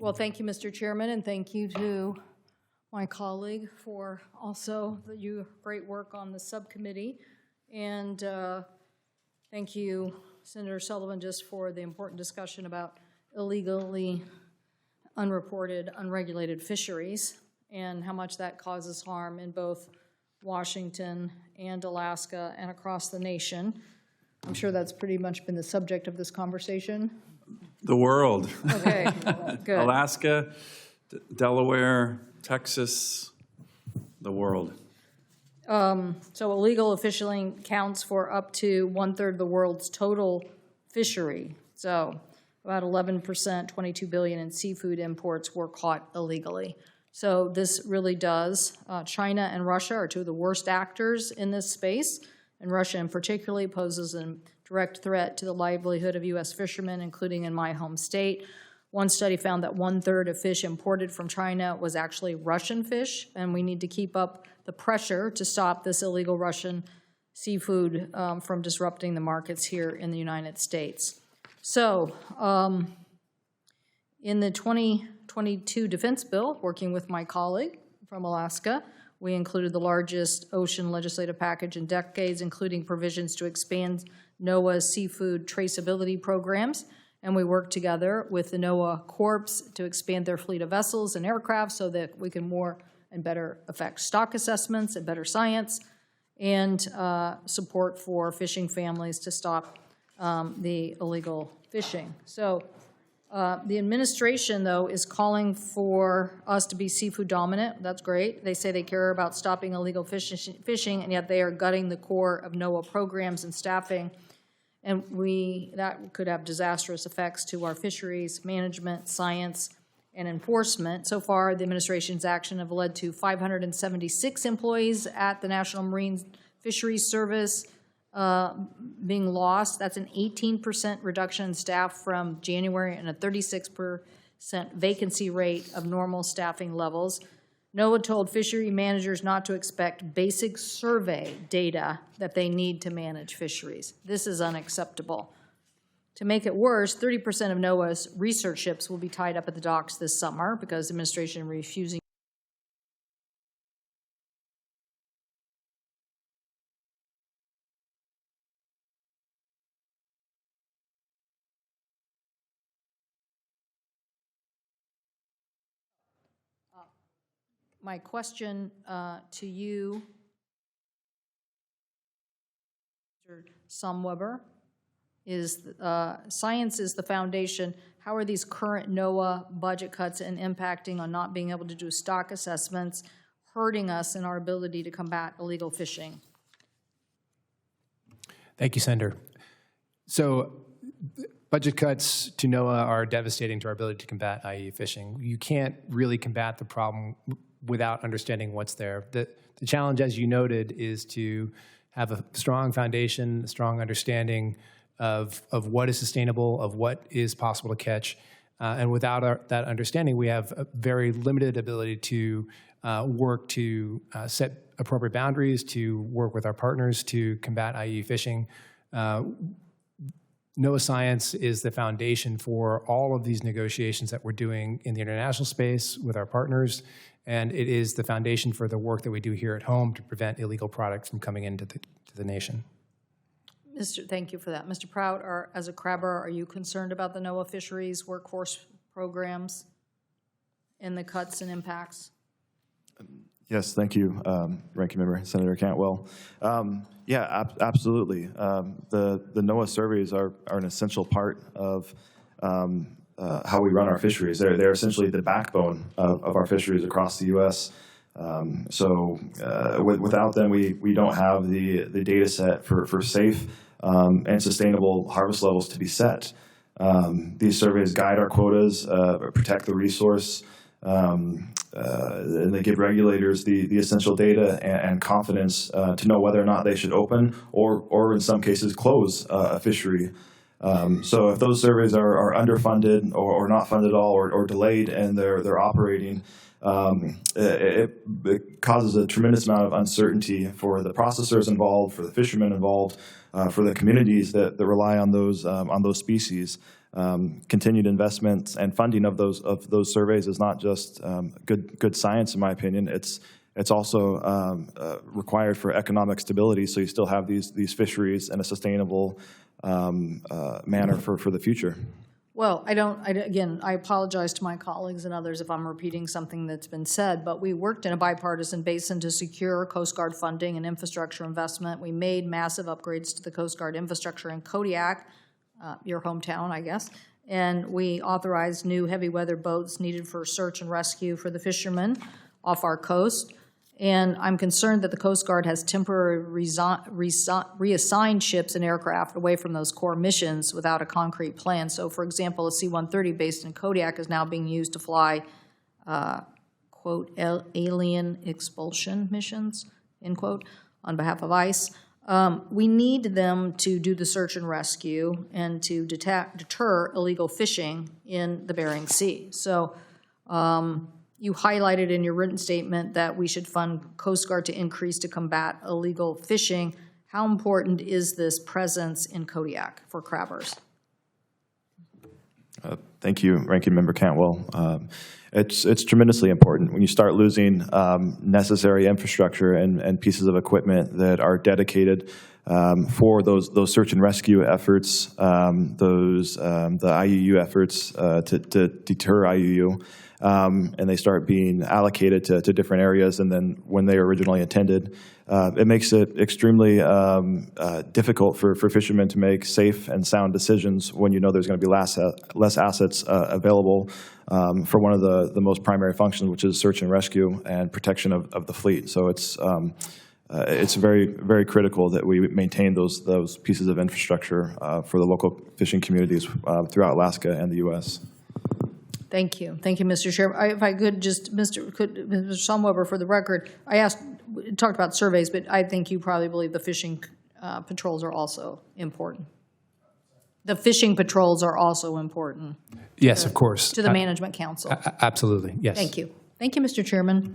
Well, thank you, Mr. Chairman, and thank you to my colleague for also your great work on the subcommittee. And thank you, Senator Sullivan, just for the important discussion about illegally unreported, unregulated fisheries and how much that causes harm in both Washington and Alaska and across the nation. I'm sure that's pretty much been the subject of this conversation. The world. Okay, good. Alaska, Delaware, Texas, the world. So illegal fishing counts for up to 1/3 of the world's total fishery. So about 11%, 22 billion in seafood imports were caught illegally. So this really does. China and Russia are two of the worst actors in this space, and Russia in particular poses a direct threat to the livelihood of U.S. fishermen, including in my home state. One study found that 1/3 of fish imported from China was actually Russian fish, and we need to keep up the pressure to stop this illegal Russian seafood from disrupting the markets here in the United States. So in the 2022 defense bill, working with my colleague from Alaska, we included the largest ocean legislative package in decades, including provisions to expand NOAA's seafood traceability programs. And we worked together with the NOAA Corps to expand their fleet of vessels and aircraft so that we can more and better affect stock assessments and better science, and support for fishing families to stop the illegal fishing. So the administration, though, is calling for us to be seafood dominant. That's great. They say they care about stopping illegal fishing, and yet they are gutting the core of NOAA programs and staffing. And that could have disastrous effects to our fisheries management, science, and enforcement. So far, the administration's action have led to 576 employees at the National Marine Fisheries Service being lost. That's an 18% reduction in staff from January and a 36% vacancy rate of normal staffing levels. NOAA told fishery managers not to expect basic survey data that they need to manage fisheries. This is unacceptable. To make it worse, 30% of NOAA's research ships will be tied up at the docks this summer because the administration refusing. My question to you, Mr. Sumweber, is science is the foundation. How are these current NOAA budget cuts and impacting on not being able to do stock assessments hurting us in our ability to combat illegal fishing? Thank you, Senator. So budget cuts to NOAA are devastating to our ability to combat IUU fishing. You can't really combat the problem without understanding what's there. The challenge, as you noted, is to have a strong foundation, a strong understanding of what is sustainable, of what is possible to catch. And without that understanding, we have a very limited ability to work to set appropriate boundaries, to work with our partners to combat IUU fishing. NOAA science is the foundation for all of these negotiations that we're doing in the international space with our partners, and it is the foundation for the work that we do here at home to prevent illegal products from coming into the nation. Thank you for that. Mr. Prout, as a crabber, are you concerned about the NOAA fisheries workforce programs and the cuts and impacts? Yes, thank you, Ranking Member Senator Cantwell. Yeah, absolutely. The NOAA surveys are an essential part of how we run our fisheries. They're essentially the backbone of our fisheries across the U.S. Without them, we don't have the data set for safe and sustainable harvest levels to be set. These surveys guide our quotas, protect the resource, and they give regulators the essential data and confidence to know whether or not they should open or in some cases close a fishery. So if those surveys are underfunded or not funded at all or delayed and they're operating, it causes a tremendous amount of uncertainty for the processors involved, for the fishermen involved, for the communities that rely on those species. continued investments and funding of those surveys is not just good science, in my opinion. It's also required for economic stability, so you still have these fisheries in a sustainable manner for the future. Well, again, I apologize to my colleagues and others if I'm repeating something that's been said, but we worked in a bipartisan basin to secure Coast Guard funding and infrastructure investment. We made massive upgrades to the Coast Guard infrastructure in Kodiak, your hometown, I guess, and we authorized new heavy weather boats needed for search and rescue for the fishermen off our coast. And I'm concerned that the Coast Guard has temporarily reassigned ships and aircraft away from those core missions without a concrete plan. So, for example, a C-130 based in Kodiak is now being used to fly, quote, alien expulsion missions, end quote, on behalf of ICE. We need them to do the search and rescue and to deter illegal fishing in the Bering Sea. So, you highlighted in your written statement that we should fund Coast Guard to increase to combat illegal fishing. How important is this presence in Kodiak for crabbers? Thank you, Ranking Member Cantwell. It's tremendously important. When you start losing necessary infrastructure and pieces of equipment that are dedicated for those search and rescue efforts, the IUU efforts to deter IUU, and they start being allocated to different areas and then when they were originally intended, it makes it extremely difficult for fishermen to make safe and sound decisions when you know there's going to be less assets available for one of the most primary functions, which is search and rescue and protection of the fleet. So it's very, very critical that we maintain those pieces of infrastructure for the local fishing communities throughout Alaska and the U.S. Thank you. Thank you, Mr. Chair. If I could just, Mr. Schomweber, for the record, talked about surveys, but I think you probably believe the fishing patrols are also important. The fishing patrols are also important. Yes, of course. To the Management Council. Absolutely, yes. Thank you. Thank you, Mr. Chairman.